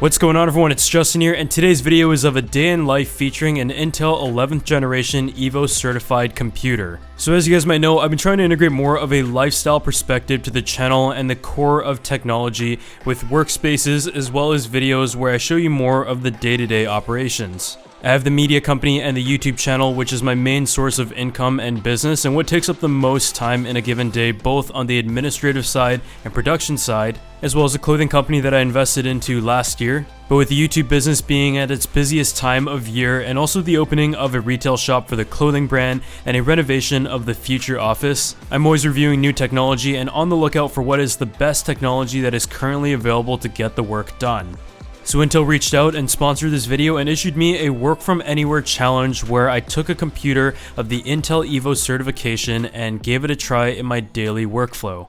What's going on, everyone? It's Justin here, and today's video is of a day in life featuring an Intel 11th generation Evo certified computer. So as you guys might know, I've been trying to integrate more of a lifestyle perspective to the channel and the core of technology with workspaces as well as videos where I show you more of the day-to-day operations. I have the media company and the YouTube channel, which is my main source of income and business and what takes up the most time in a given day, both on the administrative side and production side, as well as a clothing company that I invested into last year. But with the YouTube business being at its busiest time of year and also the opening of a retail shop for the clothing brand and a renovation of the future office, I'm always reviewing new technology and on the lookout for what is the best technology that is currently available to get the work done. So Intel reached out and sponsored this video and issued me a work from anywhere challenge where I took a computer of the Intel Evo certification and gave it a try in my daily workflow.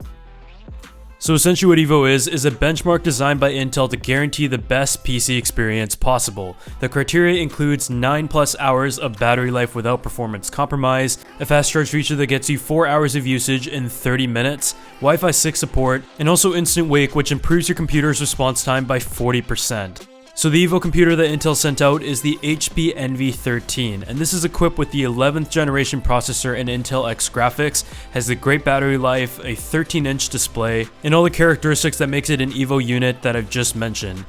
So essentially what Evo is a benchmark designed by Intel to guarantee the best PC experience possible. The criteria includes 9+ hours of battery life without performance compromise, a fast charge feature that gets you 4 hours of usage in 30 minutes, Wi-Fi 6 support, and also instant wake, which improves your computer's response time by 40%. So the Evo computer that Intel sent out is the HP Envy 13, and this is equipped with the 11th generation processor and Intel X graphics, has a great battery life, a 13-inch display, and all the characteristics that makes it an Evo unit that I've just mentioned.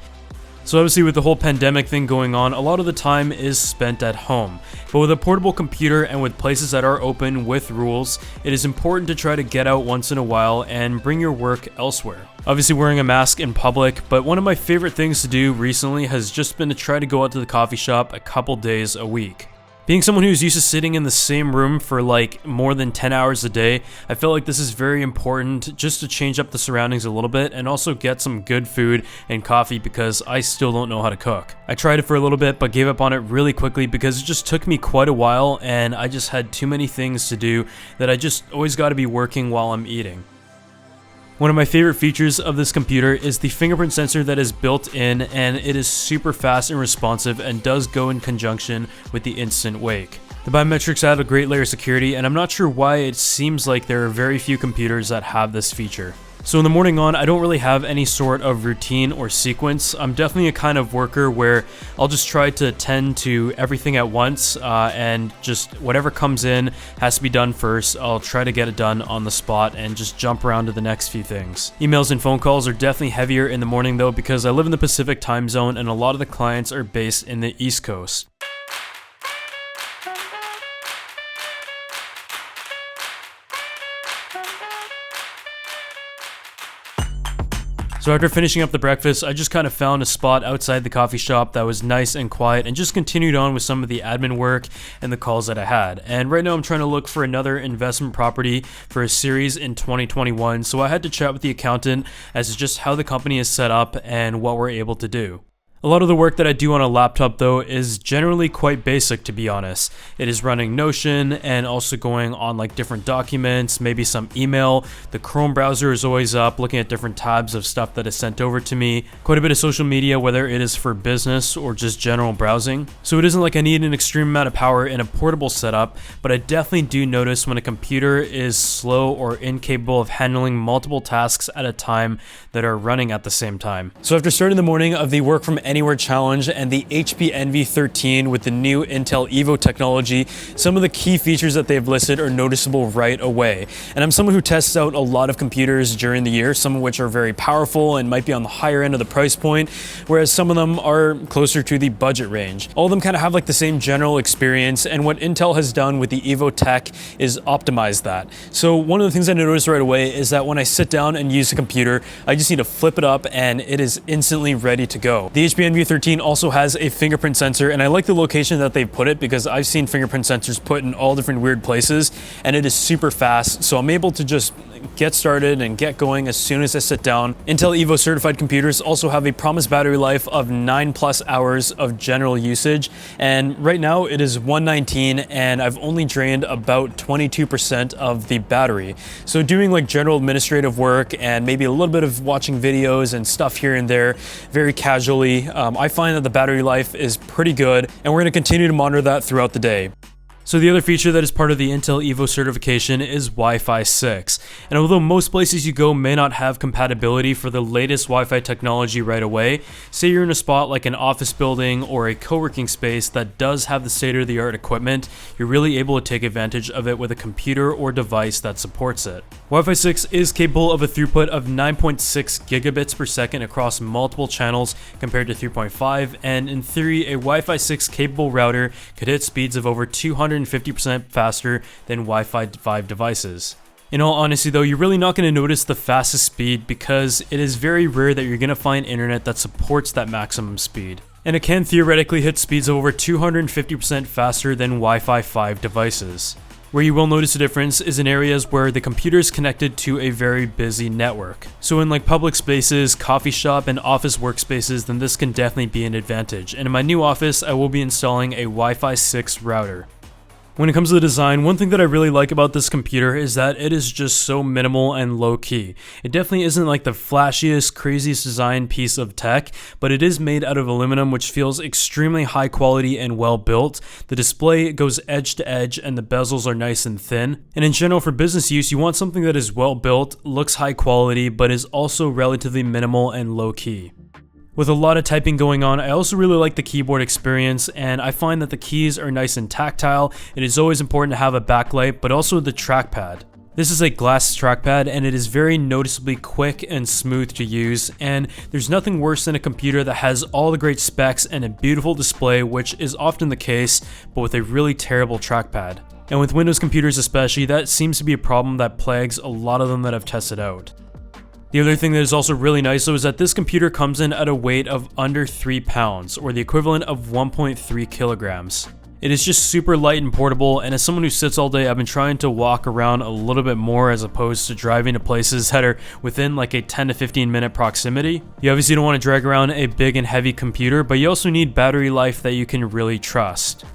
So obviously with the whole pandemic thing going on, a lot of the time is spent at home. But with a portable computer and with places that are open with rules, it is important to try to get out once in a while and bring your work elsewhere. Obviously wearing a mask in public, but one of my favorite things to do recently has just been to try to go out to the coffee shop a couple days a week. Being someone who's used to sitting in the same room for like more than 10 hours a day, I feel like this is very important just to change up the surroundings a little bit and also get some good food and coffee because I still don't know how to cook. I tried it for a little bit but gave up on it really quickly because it just took me quite a while and I just had too many things to do that I just always got to be working while I'm eating. One of my favorite features of this computer is the fingerprint sensor that is built in, and it is super fast and responsive and does go in conjunction with the instant wake. The biometrics add a great layer of security, and I'm not sure why it seems like there are very few computers that have this feature. So in the morning on, I don't really have any sort of routine or sequence. I'm definitely a kind of worker where I'll just try to tend to everything at once and just whatever comes in has to be done first. I'll try to get it done on the spot and just jump around to the next few things. Emails and phone calls are definitely heavier in the morning though because I live in the Pacific time zone and a lot of the clients are based in the East Coast. So after finishing up the breakfast, I just kind of found a spot outside the coffee shop that was nice and quiet and just continued on with some of the admin work and the calls that I had. And right now I'm trying to look for another investment property for a series in 2021, so I had to chat with the accountant as to just how the company is set up and what we're able to do. A lot of the work that I do on a laptop though is generally quite basic, to be honest. It is running Notion and also going on like different documents, maybe some email. The Chrome browser is always up, looking at different tabs of stuff that is sent over to me. Quite a bit of social media, whether it is for business or just general browsing. So it isn't like I need an extreme amount of power in a portable setup, but I definitely do notice when a computer is slow or incapable of handling multiple tasks at a time that are running at the same time. So after starting the morning of the work from anywhere challenge and the HP Envy 13 with the new Intel Evo technology, some of the key features that they've listed are noticeable right away. And I'm someone who tests out a lot of computers during the year, some of which are very powerful and might be on the higher end of the price point, whereas some of them are closer to the budget range. All of them kind of have like the same general experience, and what Intel has done with the Evo tech is optimize that. So one of the things I noticed right away is that when I sit down and use a computer, I just need to flip it up and it is instantly ready to go. The HP Envy 13 also has a fingerprint sensor, and I like the location that they put it because I've seen fingerprint sensors put in all different weird places, and it is super fast, so I'm able to just get started and get going as soon as I sit down. Intel Evo certified computers also have a promised battery life of 9+ hours of general usage, and right now it is 119 and I've only drained about 22% of the battery. So doing like general administrative work and maybe a little bit of watching videos and stuff here and there very casually, I find that the battery life is pretty good, and we're going to continue to monitor that throughout the day. So the other feature that is part of the Intel Evo certification is Wi-Fi 6. And although most places you go may not have compatibility for the latest Wi-Fi technology right away, say you're in a spot like an office building or a co-working space that does have the state-of-the-art equipment, you're really able to take advantage of it with a computer or device that supports it. Wi-Fi 6 is capable of a throughput of 9.6 gigabits per second across multiple channels compared to 3.5, and in theory, a Wi-Fi 6 capable router could hit speeds of over 250% faster than Wi-Fi 5 devices. In all honesty though, you're really not going to notice the fastest speed because it is very rare that you're going to find internet that supports that maximum speed. And it can theoretically hit speeds of over 250% faster than Wi-Fi 5 devices. Where you will notice a difference is in areas where the computer is connected to a very busy network. So in like public spaces, coffee shop, and office workspaces, then this can definitely be an advantage. And in my new office, I will be installing a Wi-Fi 6 router. When it comes to the design, one thing that I really like about this computer is that it is just so minimal and low-key. It definitely isn't like the flashiest, craziest design piece of tech, but it is made out of aluminum, which feels extremely high quality and well built. The display goes edge to edge and the bezels are nice and thin. And in general, for business use, you want something that is well built, looks high quality, but is also relatively minimal and low-key. With a lot of typing going on, I also really like the keyboard experience, and I find that the keys are nice and tactile. It is always important to have a backlight, but also the trackpad. This is a glass trackpad, and it is very noticeably quick and smooth to use, and there's nothing worse than a computer that has all the great specs and a beautiful display, which is often the case, but with a really terrible trackpad. And with Windows computers especially, that seems to be a problem that plagues a lot of them that I've tested out. The other thing that is also really nice though is that this computer comes in at a weight of under 3 pounds, or the equivalent of 1.3 kilograms. It is just super light and portable, and as someone who sits all day, I've been trying to walk around a little bit more as opposed to driving to places that are within like a 10 to 15 minute proximity. You obviously don't want to drag around a big and heavy computer, but you also need battery life that you can really trust.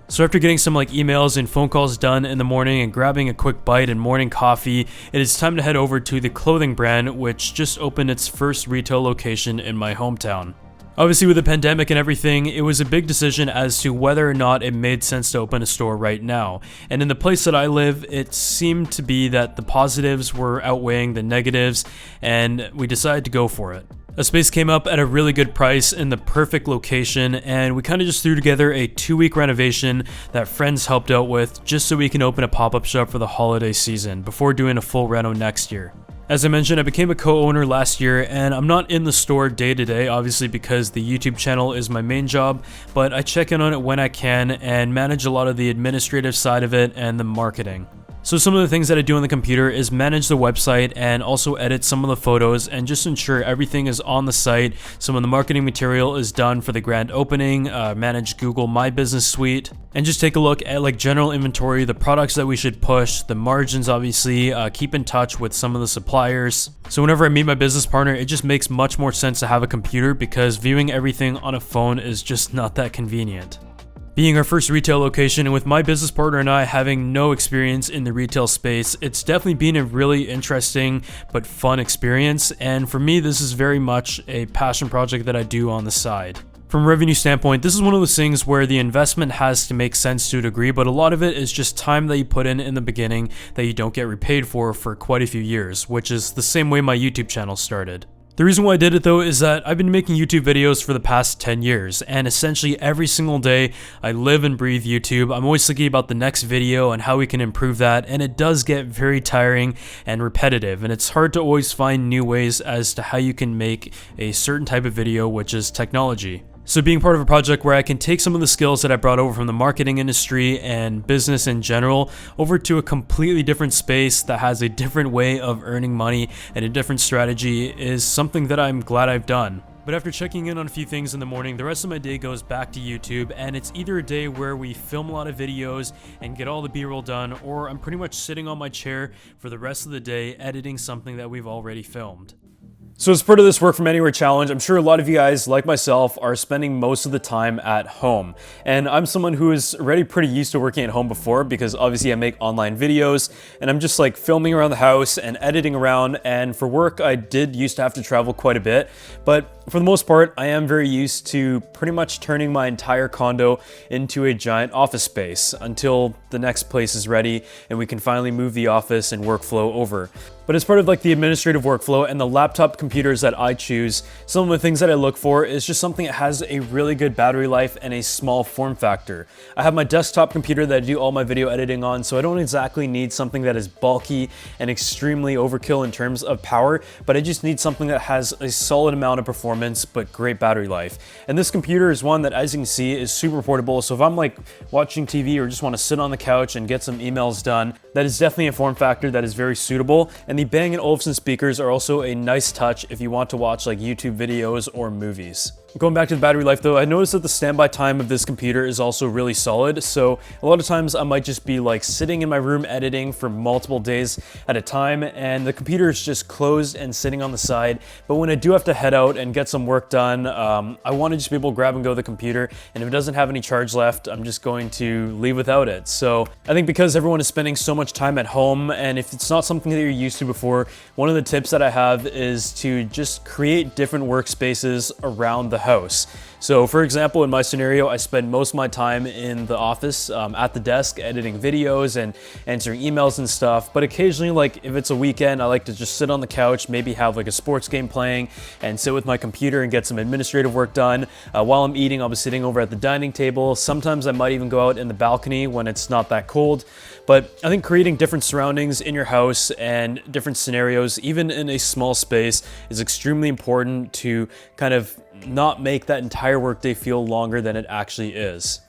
So after getting some emails and phone calls done in the morning and grabbing a quick bite and morning coffee, it is time to head over to the clothing brand, which just opened its first retail location in my hometown. Obviously with the pandemic and everything, it was a big decision as to whether or not it made sense to open a store right now. And in the place that I live, it seemed to be that the positives were outweighing the negatives, and we decided to go for it. A space came up at a really good price in the perfect location, and we kind of just threw together a 2-week renovation that friends helped out with just so we can open a pop-up shop for the holiday season before doing a full reno next year. As I mentioned, I became a co-owner last year, and I'm not in the store day to day, obviously because the YouTube channel is my main job, but I check in on it when I can and manage a lot of the administrative side of it and the marketing. So some of the things that I do on the computer is manage the website and also edit some of the photos and just ensure everything is on the site. Some of the marketing material is done for the grand opening, manage Google My Business Suite, and just take a look at general inventory, the products that we should push, the margins obviously, keep in touch with some of the suppliers. So whenever I meet my business partner, it just makes much more sense to have a computer because viewing everything on a phone is just not that convenient. Being our first retail location, and with my business partner and I having no experience in the retail space, it's definitely been a really interesting but fun experience, and for me this is very much a passion project that I do on the side. From a revenue standpoint, this is one of those things where the investment has to make sense to a degree, but a lot of it is just time that you put in the beginning that you don't get repaid for quite a few years, which is the same way my YouTube channel started. The reason why I did it though is that I've been making YouTube videos for the past 10 years, and essentially every single day I live and breathe YouTube. I'm always thinking about the next video and how we can improve that, and it does get very tiring and repetitive, and it's hard to always find new ways as to how you can make a certain type of video, which is technology. So being part of a project where I can take some of the skills that I brought over from the marketing industry and business in general over to a completely different space that has a different way of earning money and a different strategy is something that I'm glad I've done. But after checking in on a few things in the morning, the rest of my day goes back to YouTube, and it's either a day where we film a lot of videos and get all the B-roll done, or I'm pretty much sitting on my chair for the rest of the day editing something that we've already filmed. So as part of this work from anywhere challenge, I'm sure a lot of you guys, like myself, are spending most of the time at home. And I'm someone who is already pretty used to working at home before because obviously I make online videos and I'm just like filming around the house and editing around. And for work, I did used to have to travel quite a bit. But for the most part, I am very used to pretty much turning my entire condo into a giant office space until the next place is ready and we can finally move the office and workflow over. But as part of like the administrative workflow and the laptop computers that I choose, some of the things that I look for is just something that has a really good battery life and a small form factor. I have my desktop computer that I do all my video editing on, so I don't exactly need something that is bulky and extremely overkill in terms of power, but I just need something that has a solid amount of performance but great battery life. And this computer is one that, as you can see, is super portable, so if I'm like watching TV or just want to sit on the couch and get some emails done, that is definitely a form factor that is very suitable. And the Bang & Olufsen speakers are also a nice touch if you want to watch like YouTube videos or movies. Going back to the battery life though, I noticed that the standby time of this computer is also really solid, so a lot of times I might just be like sitting in my room editing for multiple days at a time and the computer is just closed and sitting on the side. But when I do have to head out and get some work done, I want to just be able to grab and go the computer, and if it doesn't have any charge left, I'm just going to leave without it. So I think because everyone is spending so much time at home, and if it's not something that you're used to before, one of the tips that I have is to just create different workspaces around the house. So for example, in my scenario, I spend most of my time in the office at the desk editing videos and answering emails and stuff. But occasionally, like if it's a weekend, I like to just sit on the couch, maybe have like a sports game playing and sit with my computer and get some administrative work done. While I'm eating, I'll be sitting over at the dining table. Sometimes I might even go out in the balcony when it's not that cold. But I think creating different surroundings in your house and different scenarios, even in a small space, is extremely important to kind of not make that entire workday feel longer than it actually is.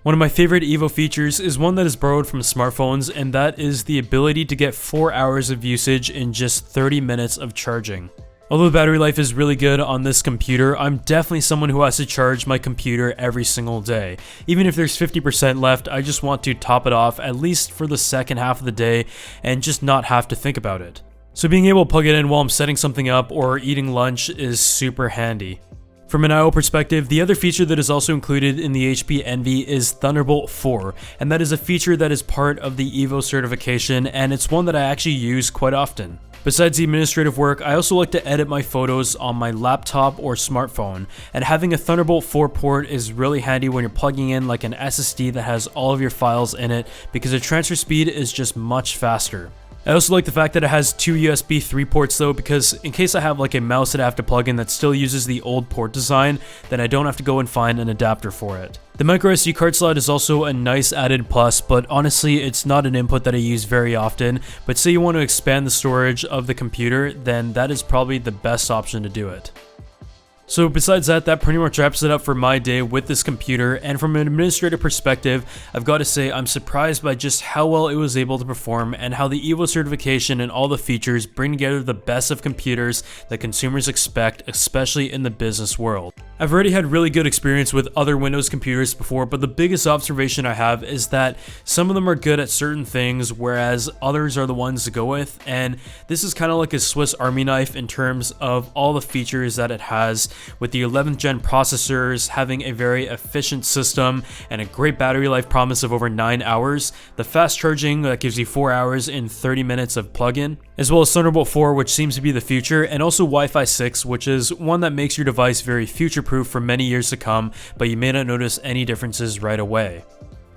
One of my favorite Evo features is one that is borrowed from smartphones, and that is the ability to get 4 hours of usage in just 30 minutes of charging. Although the battery life is really good on this computer, I'm definitely someone who has to charge my computer every single day. Even if there's 50% left, I just want to top it off at least for the second half of the day and just not have to think about it. So being able to plug it in while I'm setting something up or eating lunch is super handy. From an I/O perspective, the other feature that is also included in the HP Envy is Thunderbolt 4, and that is a feature that is part of the Evo certification, and it's one that I actually use quite often. Besides the administrative work, I also like to edit my photos on my laptop or smartphone, and having a Thunderbolt 4 port is really handy when you're plugging in like an SSD that has all of your files in it, because the transfer speed is just much faster. I also like the fact that it has 2 USB 3 ports though, because in case I have like a mouse that I have to plug in that still uses the old port design, then I don't have to go and find an adapter for it. The microSD card slot is also a nice added plus, but honestly it's not an input that I use very often. But say you want to expand the storage of the computer, then that is probably the best option to do it. So besides that, that pretty much wraps it up for my day with this computer, and from an administrative perspective, I've got to say I'm surprised by just how well it was able to perform and how the Evo certification and all the features bring together the best of computers that consumers expect, especially in the business world. I've already had really good experience with other Windows computers before, but the biggest observation I have is that some of them are good at certain things, whereas others are the ones to go with, and this is kind of like a Swiss Army knife in terms of all the features that it has, with the 11th gen processors having a very efficient system and a great battery life promise of over 9 hours, the fast charging that gives you 4 hours in 30 minutes of plug-in, as well as Thunderbolt 4, which seems to be the future, and also Wi-Fi 6, which is one that makes your device very future-proof for many years to come, but you may not notice any differences right away.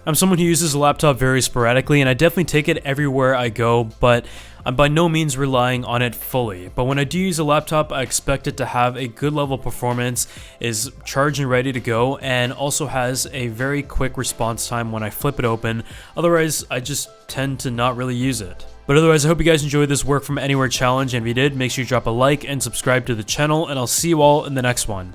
I'm someone who uses a laptop very sporadically, and I definitely take it everywhere I go, but I'm by no means relying on it fully. But when I do use a laptop, I expect it to have a good level of performance, is charged and ready to go, and also has a very quick response time when I flip it open. Otherwise, I just tend to not really use it. But otherwise, I hope you guys enjoyed this Work From Anywhere challenge, and if you did, make sure you drop a like and subscribe to the channel, and I'll see you all in the next one.